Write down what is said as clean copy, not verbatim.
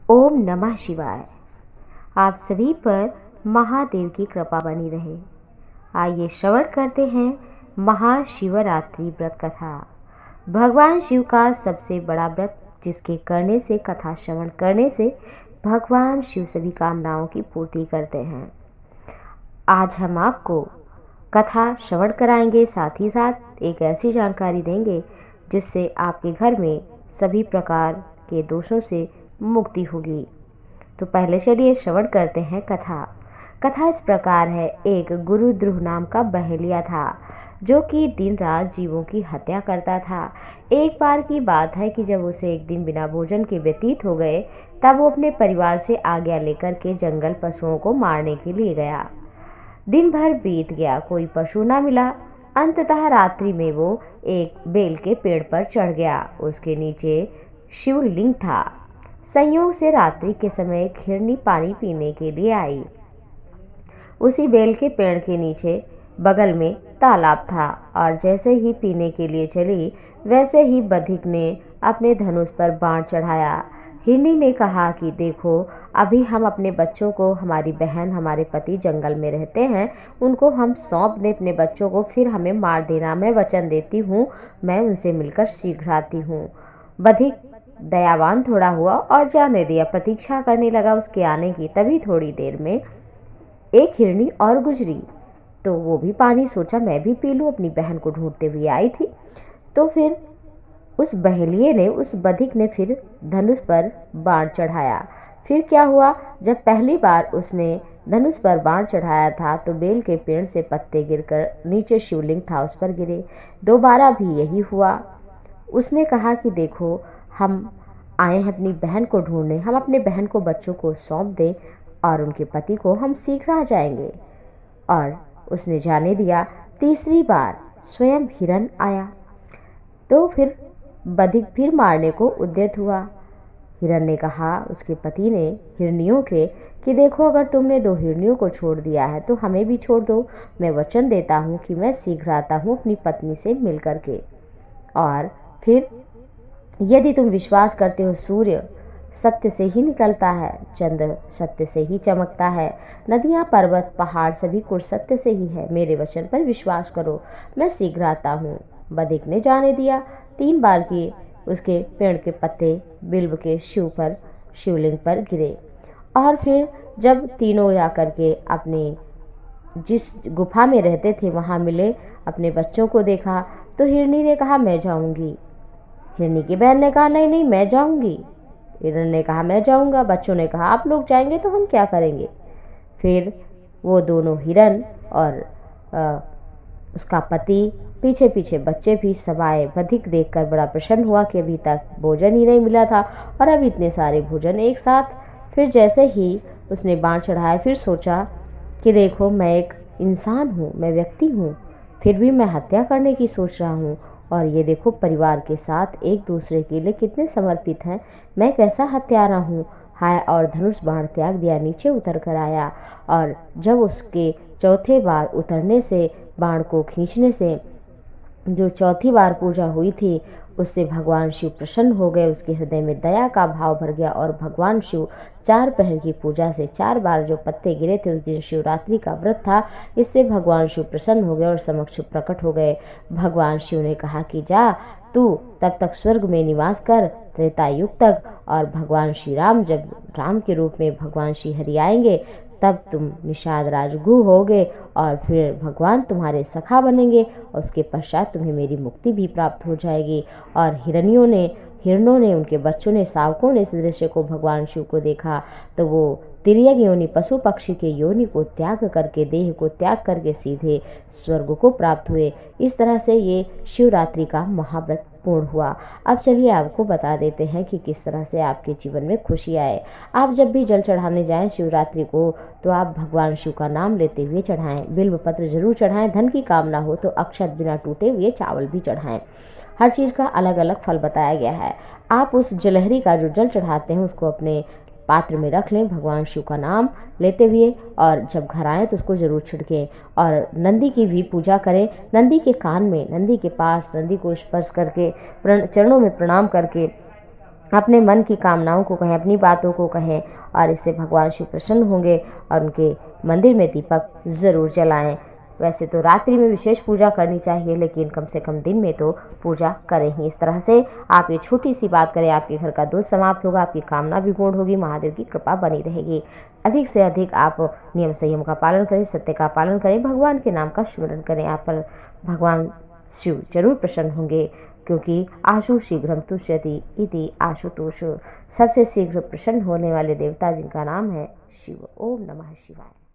ओम नमः शिवाय। आप सभी पर महादेव की कृपा बनी रहे। आइए श्रवण करते हैं महाशिवरात्रि व्रत कथा। भगवान शिव का सबसे बड़ा व्रत, जिसके करने से, कथा श्रवण करने से भगवान शिव सभी कामनाओं की पूर्ति करते हैं। आज हम आपको कथा श्रवण कराएंगे, साथ ही साथ एक ऐसी जानकारी देंगे जिससे आपके घर में सभी प्रकार के दोषों से मुक्ति होगी। तो पहले चलिए श्रवण करते हैं कथा। कथा इस प्रकार है। एक गुरु ध्रुव नाम का बहेलिया था, जो कि दिन रात जीवों की हत्या करता था। एक बार की बात है कि जब उसे एक दिन बिना भोजन के व्यतीत हो गए, तब वो अपने परिवार से आज्ञा लेकर के जंगल पशुओं को मारने के लिए गया। दिन भर बीत गया, कोई पशु न मिला। अंततः रात्रि में वो एक बेल के पेड़ पर चढ़ गया। उसके नीचे शिवलिंग था। संयोग से रात्रि के समय एक हिरनी पानी पीने के लिए आई। उसी बेल के पेड़ के नीचे बगल में तालाब था, और जैसे ही पीने के लिए चली, वैसे ही बधिक ने अपने धनुष पर बाण चढ़ाया। हिरनी ने कहा कि देखो, अभी हम अपने बच्चों को, हमारी बहन, हमारे पति जंगल में रहते हैं, उनको हम सौंप दें अपने बच्चों को, फिर हमें मार देना। मैं वचन देती हूँ, मैं उनसे मिलकर शीघ्र आती हूँ। बधिक दयावान थोड़ा हुआ और जाने दिया। प्रतीक्षा करने लगा उसके आने की। तभी थोड़ी देर में एक हिरनी और गुजरी, तो वो भी पानी सोचा मैं भी पी लूं, अपनी बहन को ढूंढते हुए आई थी। तो फिर उस बहेलिये ने, उस बधिक ने फिर धनुष पर बाण चढ़ाया। फिर क्या हुआ, जब पहली बार उसने धनुष पर बाण चढ़ाया था, तो बेल के पेड़ से पत्ते गिरकर नीचे शिवलिंग था उस पर गिरे। दोबारा भी यही हुआ। उसने कहा कि देखो, हम आए हैं अपनी बहन को ढूंढने, हम अपने बहन को, बच्चों को सौंप दें और उनके पति को, हम शीघ्र आ जाएंगे। और उसने जाने दिया। तीसरी बार स्वयं हिरण आया, तो फिर बधिक फिर मारने को उद्यत हुआ। हिरण ने कहा, उसके पति ने हिरनियों के, कि देखो, अगर तुमने 2 हिरनियों को छोड़ दिया है तो हमें भी छोड़ दो। मैं वचन देता हूँ कि मैं शीघ्र आता हूँ अपनी पत्नी से मिल करके। और फिर यदि तुम विश्वास करते हो, सूर्य सत्य से ही निकलता है, चंद्र सत्य से ही चमकता है, नदियाँ, पर्वत, पहाड़ सभी कुछ सत्य से ही है। मेरे वचन पर विश्वास करो, मैं शीघ्र आता हूँ। बधिक ने जाने दिया। 3 बार की उसके पेड़ के पत्ते बिल्व के शिवलिंग पर गिरे। और फिर जब तीनों जाकर के अपने जिस गुफा में रहते थे वहाँ मिले, अपने बच्चों को देखा, तो हिरनी ने कहा मैं जाऊँगी। हिरनी की बहन ने कहा नहीं नहीं, मैं जाऊंगी। हिरण ने कहा मैं जाऊंगा। बच्चों ने कहा आप लोग जाएंगे तो हम क्या करेंगे। फिर वो दोनों, हिरण और उसका पति, पीछे पीछे बच्चे भी सब आए। बधिक देखकर बड़ा प्रसन्न हुआ कि अभी तक भोजन ही नहीं मिला था, और अब इतने सारे भोजन एक साथ। फिर जैसे ही उसने बाण चढ़ाया, फिर सोचा कि देखो, मैं एक इंसान हूँ, मैं व्यक्ति हूँ, फिर भी मैं हत्या करने की सोच रहा हूँ। और ये देखो, परिवार के साथ एक दूसरे के लिए कितने समर्पित हैं, मैं कैसा हत्यारा हूँ। हाय, और धनुष बाण त्याग दिया, नीचे उतर कर आया। और जब उसके चौथे बार उतरने से, बाण को खींचने से, जो चौथी बार पूजा हुई थी, उससे भगवान शिव प्रसन्न हो गए। उसके हृदय में दया का भाव भर गया, और भगवान शिव 4 पहर की पूजा से 4 बार जो पत्ते गिरे थे, उस दिन शिवरात्रि का व्रत था, इससे भगवान शिव प्रसन्न हो गए और समक्ष प्रकट हो गए। भगवान शिव ने कहा कि जा तू तब तक स्वर्ग में निवास कर, त्रेता युग तक, और भगवान श्री राम, जब राम के रूप में भगवान श्री हरि आएंगे, तब तुम निषाद राजगु होगे, और फिर भगवान तुम्हारे सखा बनेंगे, और उसके पश्चात तुम्हें मेरी मुक्ति भी प्राप्त हो जाएगी। और हिरणों ने, उनके बच्चों ने, शावकों ने इस दृश्य को, भगवान शिव को देखा, तो वो तिर्यक योनि, पशु पक्षी के योनि को त्याग करके, देह को त्याग करके सीधे स्वर्ग को प्राप्त हुए। इस तरह से ये शिवरात्रि का महाव्रत पूर्ण हुआ। अब चलिए आपको बता देते हैं कि किस तरह से आपके जीवन में खुशी आए। आप जब भी जल चढ़ाने जाएं शिवरात्रि को, तो आप भगवान शिव का नाम लेते हुए चढ़ाएं। बिल्व पत्र जरूर चढ़ाएं। धन की कामना हो तो अक्षत बिना टूटे हुए चावल भी चढ़ाएं। हर चीज़ का अलग अलग फल बताया गया है। आप उस जलहरी का जो जल चढ़ाते हैं, उसको अपने पात्र में रख लें, भगवान शिव का नाम लेते हुए, और जब घर आएँ तो उसको जरूर छिड़कें। और नंदी की भी पूजा करें। नंदी के कान में, नंदी के पास, नंदी को स्पर्श करके, चरणों में प्रणाम करके अपने मन की कामनाओं को कहें, अपनी बातों को कहें और इससे भगवान शिव प्रसन्न होंगे और उनके मंदिर में दीपक ज़रूर जलाएं। वैसे तो रात्रि में विशेष पूजा करनी चाहिए, लेकिन कम से कम दिन में तो पूजा करें ही। इस तरह से आप ये छोटी सी बात करें, आपके घर का दोष समाप्त होगा, आपकी कामना भी पूर्ण होगी, महादेव की कृपा बनी रहेगी। अधिक से अधिक आप नियम संयम का पालन करें, सत्य का पालन करें, भगवान के नाम का स्मरण करें। आप पर भगवान शिव जरूर प्रसन्न होंगे, क्योंकि आशु शीघ्रम तुष्यति इति आशुतोष। सबसे शीघ्र प्रसन्न होने वाले देवता जिनका नाम है शिव। ओम नमः शिवाय।